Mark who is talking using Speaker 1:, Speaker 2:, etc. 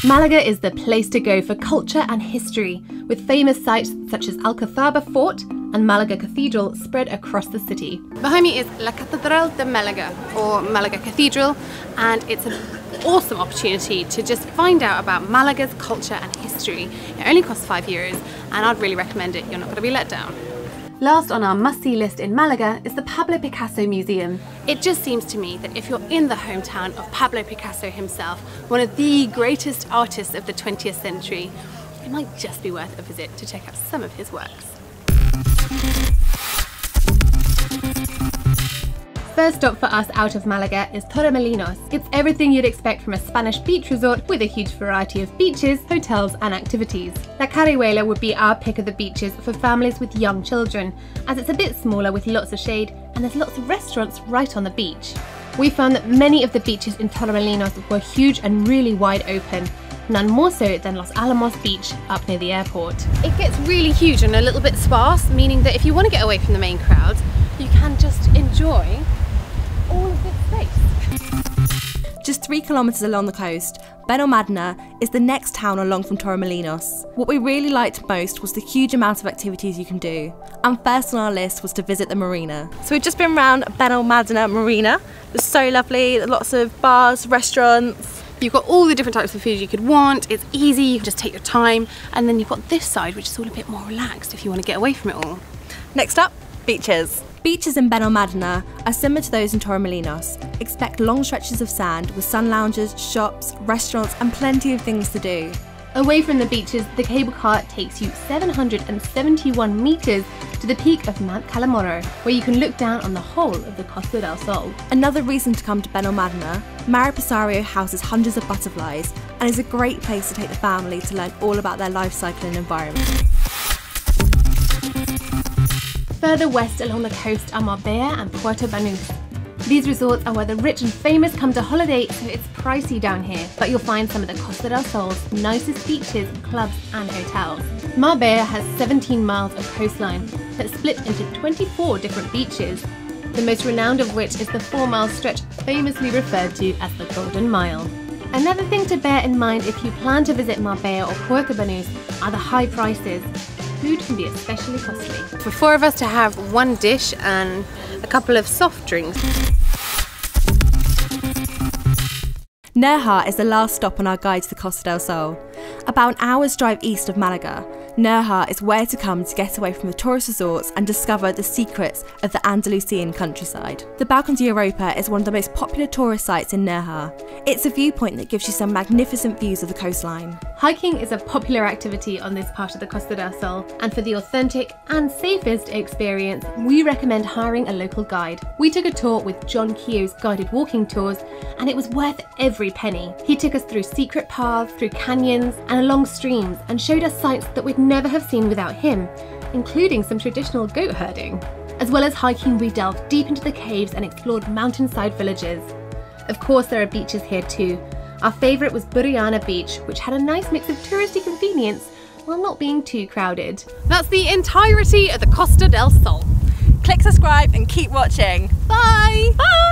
Speaker 1: Malaga is the place to go for culture and history, with famous sites such as Alcazaba Fort and Malaga Cathedral spread across the city. Behind me is La Catedral de Malaga, or Malaga Cathedral, and it's an awesome opportunity to just find out about Malaga's culture and history. It only costs €5 and I'd really recommend it, you're not going to be let down. Last on our must-see list in Malaga is the Pablo Picasso Museum. It just seems to me that if you're in the hometown of Pablo Picasso himself, one of the greatest artists of the 20th century, it might just be worth a visit to check out some of his works. First stop for us out of Malaga is Torremolinos. It's everything you'd expect from a Spanish beach resort with a huge variety of beaches, hotels and activities. La Carihuela would be our pick of the beaches for families with young children, as it's a bit smaller with lots of shade and there's lots of restaurants right on the beach. We found that many of the beaches in Torremolinos were huge and really wide open, none more so than Los Alamos Beach up near the airport. It gets really huge and a little bit sparse, meaning that if you want to get away from the main crowds, you can just enjoy all of this space.
Speaker 2: Just 3 kilometres along the coast, Benalmádena is the next town along from Torremolinos. What we really liked most was the huge amount of activities you can do, and first on our list was to visit the marina. So we've just been around Benalmádena Marina. It was so lovely, lots of bars, restaurants.
Speaker 1: You've got all the different types of food you could want, it's easy, you can just take your time, and then you've got this side which is all a bit more relaxed if you want to get away from it all.
Speaker 2: Next up, beaches. Beaches in Benalmádena are similar to those in Torremolinos. Expect long stretches of sand with sun lounges, shops, restaurants and plenty of things to do.
Speaker 1: Away from the beaches, the cable car takes you 771 metres to the peak of Mount Calamoro, where you can look down on the whole of the Costa del Sol.
Speaker 2: Another reason to come to Benalmádena, Mare Pisario houses hundreds of butterflies and is a great place to take the family to learn all about their life cycle and environment.
Speaker 1: Further west along the coast are Marbella and Puerto Banús. These resorts are where the rich and famous come to holiday, so it's pricey down here, but you'll find some of the Costa del Sol's nicest beaches, clubs and hotels. Marbella has 17 miles of coastline that's split into 24 different beaches, the most renowned of which is the 4-mile stretch famously referred to as the Golden Mile. Another thing to bear in mind if you plan to visit Marbella or Puerto Banús are the high prices. Food can be especially costly. For 4 of us to have 1 dish and a couple of soft drinks.
Speaker 2: Nerja is the last stop on our guide to the Costa del Sol. About an hour's drive east of Malaga, Nerja is where to come to get away from the tourist resorts and discover the secrets of the Andalusian countryside. The Balcón de Europa is one of the most popular tourist sites in Nerja. It's a viewpoint that gives you some magnificent views of the coastline. Hiking is a popular activity on this part of the Costa del Sol, and for the authentic and safest experience, we recommend hiring a local guide. We took a tour with John Keogh's guided walking tours, and it was worth every penny. He took us through secret paths, through canyons, and along streams, and showed us sights that we'd never have seen without him, including some traditional goat herding. As well as hiking, we delved deep into the caves and explored mountainside villages. Of course, there are beaches here too. Our favourite was Burriana Beach, which had a nice mix of touristy convenience while not being too crowded. That's the entirety of the Costa del Sol. Click subscribe and keep watching.
Speaker 1: Bye!
Speaker 2: Bye!